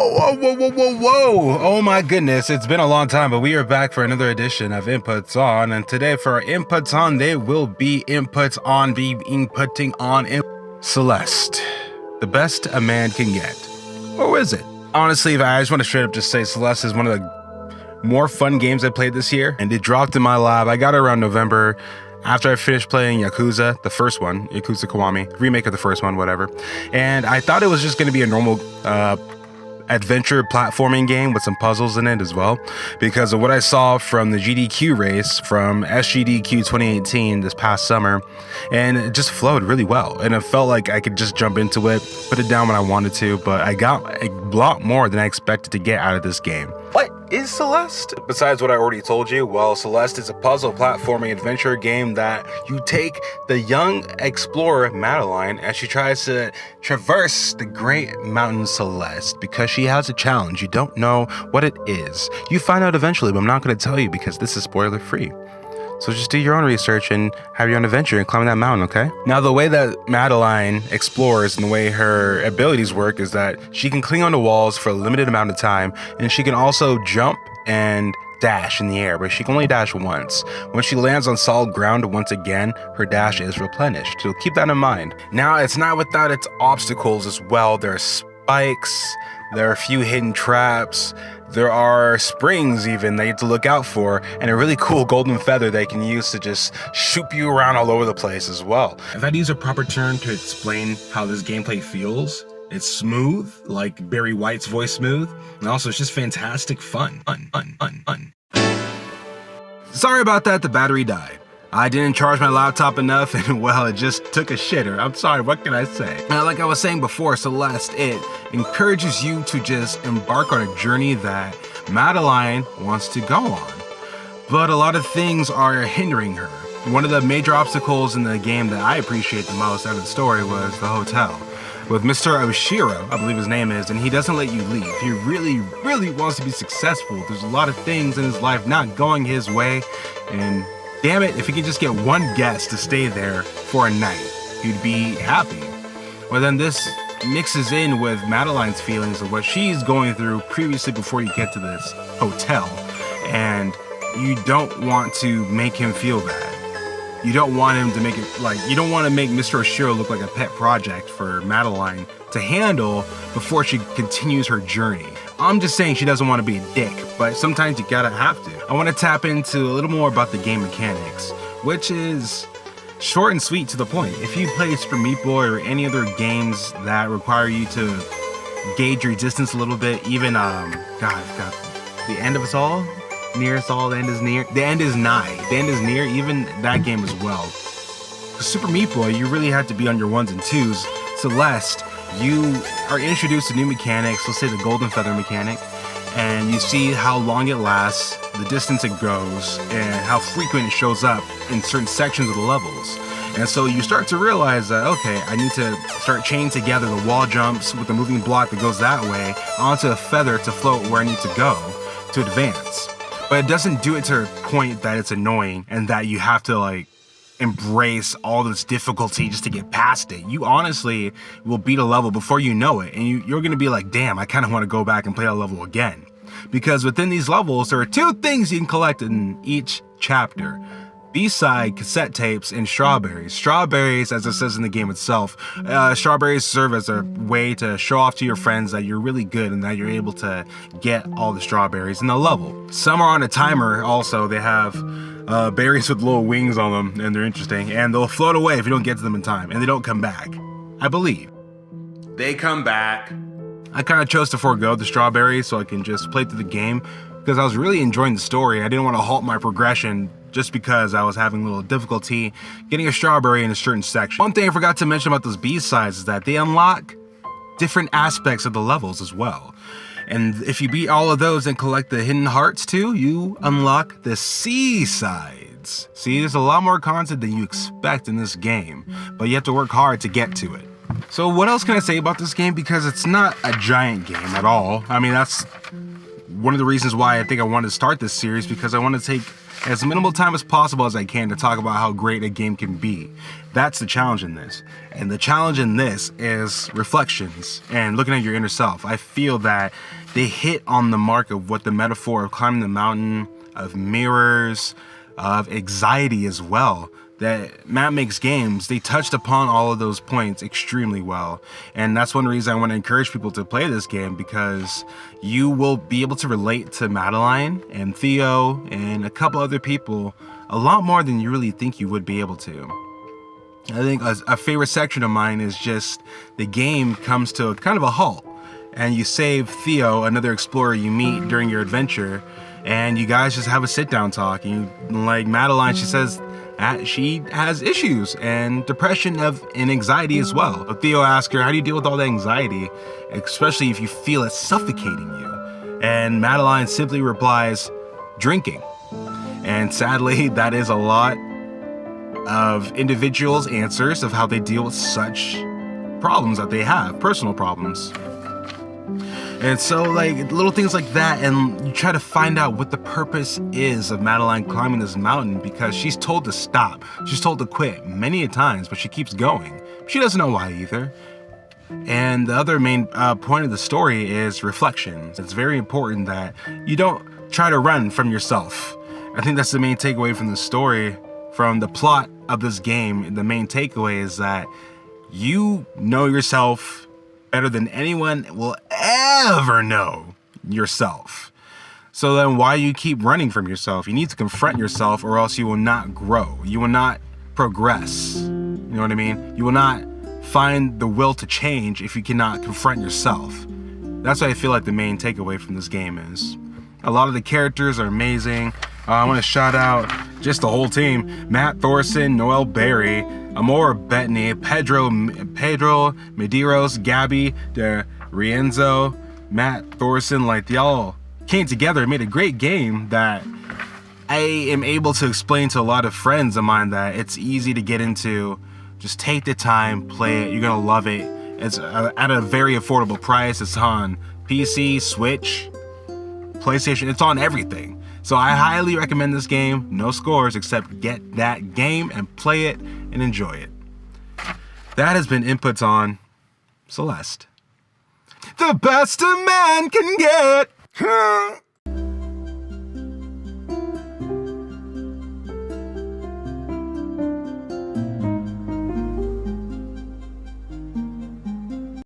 Whoa. Oh my goodness, it's been a long time, but we are back for another edition of Inputs On, and today for our Inputs On, they will be Inputs On, inputting on Celeste. The best a man can get. Or is it? Honestly, I just want to straight up just say Celeste is one of the more fun games I played this year, and it dropped in my lap. I got it around November, after I finished playing Yakuza, the first one, Yakuza Kiwami, remake of the first one, whatever. And I thought it was just going to be a normal adventure platforming game with some puzzles in it as well, because of what I saw from the GDQ race from SGDQ 2018 this past summer, and it just flowed really well, and it felt like I could just jump into it, put it down when I wanted to, but I got a lot more than I expected to get out of this game. What is Celeste? Besides what I already told you, well, Celeste is a puzzle platforming adventure game that you take the young explorer Madeline as she tries to traverse the great mountain Celeste because she has a challenge. You don't know what it is. You find out eventually, but I'm not going to tell you because this is spoiler free. So just do your own research and have your own adventure and climb that mountain, okay? Now, the way that Madeline explores and the way her abilities work is that she can cling onto walls for a limited amount of time, and she can also jump and dash in the air, but she can only dash once. When she lands on solid ground once again, her dash is replenished, so keep that in mind. Now, it's not without its obstacles as well. There are spikes, there are a few hidden traps, there are springs even that you have to look out for, and a really cool golden feather they can use to just shoot you around all over the place as well. If I had to use a proper term to explain how this gameplay feels, it's smooth, like Barry White's voice smooth, and also it's just fantastic fun. Sorry about that, the battery died. I didn't charge my laptop enough, and well, it just took a shitter. I'm sorry, what can I say? Now, like I was saying before, Celeste, it encourages you to just embark on a journey that Madeline wants to go on. But a lot of things are hindering her. One of the major obstacles in the game that I appreciate the most out of the story was the hotel. With Mr. Oshiro, I believe his name is, and he doesn't let you leave. He really wants to be successful. There's a lot of things in his life not going his way, and damn it, if he could just get one guest to stay there for a night, he'd be happy. Well, then this mixes in with Madeline's feelings of what she's going through previously before you get to this hotel. And you don't want to make him feel bad. You don't want him to make it like, you don't want to make Mr. Oshiro look like a pet project for Madeline to handle before she continues her journey. I'm just saying she doesn't want to be a dick, but sometimes you gotta have to. I want to tap into a little more about the game mechanics, which is short and sweet to the point. If you play Super Meat Boy or any other games that require you to gauge your distance a little bit, even, God, I've got The End of Us All, Near Us All, The End is Near, The End is Nigh, The End is Near, even that game as well. Super Meat Boy, you really have to be on your ones and twos. Celeste, you are introduced to new mechanics, let's say the golden feather mechanic, and you see how long it lasts, the distance it goes, and how frequent it shows up in certain sections of the levels. And so you start to realize that, okay, I need to start chaining together the wall jumps with the moving block that goes that way onto a feather to float where I need to go to advance. But it doesn't do it to a point that it's annoying and that you have to like embrace all this difficulty just to get past it. You honestly will beat a level before you know it, and you're gonna be like, damn, I kind of want to go back and play that level again. Because within these levels, there are two things you can collect in each chapter: B-side cassette tapes and strawberries. Strawberries, as it says in the game itself, strawberries serve as a way to show off to your friends that you're really good and that you're able to get all the strawberries in the level. Some are on a timer also. They have berries with little wings on them, and they're interesting, and they'll float away if you don't get to them in time, and they don't come back, I believe. They come back. I kind of chose to forego the strawberries so I can just play through the game because I was really enjoying the story. I didn't want to halt my progression just because I was having a little difficulty getting a strawberry in a certain section. One thing I forgot to mention about those B-sides is that they unlock different aspects of the levels as well. And if you beat all of those and collect the hidden hearts too, you unlock the C-sides. See, there's a lot more content than you expect in this game, but you have to work hard to get to it. So what else can I say about this game? Because it's not a giant game at all. I mean, that's one of the reasons why I think I wanted to start this series, because I want to take as minimal time as possible as I can to talk about how great a game can be. That's the challenge in this. And the challenge in this is reflections and looking at your inner self. I feel that they hit on the mark of what the metaphor of climbing the mountain, of mirrors, of anxiety as well, that Matt Makes Games, they touched upon all of those points extremely well. And that's one reason I want to encourage people to play this game, because you will be able to relate to Madeline and Theo and a couple other people a lot more than you really think you would be able to. I think a favorite section of mine is just the game comes to a kind of a halt, and you save Theo, another explorer you meet during your adventure, and you guys just have a sit-down talk. And like Madeline, she says she has issues and depression and anxiety as well. But Theo asks her, how do you deal with all the anxiety, especially if you feel it suffocating you? And Madeline simply replies, drinking. And sadly, that is a lot of individuals' answers of how they deal with such problems that they have, personal problems. And so, like, little things like that, and you try to find out what the purpose is of Madeline climbing this mountain, because she's told to stop. She's told to quit many a times, but she keeps going. She doesn't know why either. And the other main point of the story is reflections. It's very important that you don't try to run from yourself. I think that's the main takeaway from the story, from the plot of this game. The main takeaway is that you know yourself better than anyone will ever know yourself. So then why you keep running from yourself? You need to confront yourself, or else you will not grow. You will not progress. You know what I mean? You will not find the will to change if you cannot confront yourself. That's what I feel like the main takeaway from this game is. A lot of the characters are amazing. I want to shout out just the whole team: Matt Thorson, Noel Berry, Amor Bettany, Pedro Medeiros, Gabby De Rienzo, Matt Thorson. Like, they all came together and made a great game that I am able to explain to a lot of friends of mine that it's easy to get into. Just take the time, play it. You're gonna love it. It's at a very affordable price. It's on PC, Switch, PlayStation. It's on everything. So I highly recommend this game. No scores, except get that game and play it and enjoy it. That has been Inputs on Celeste. The best a man can get.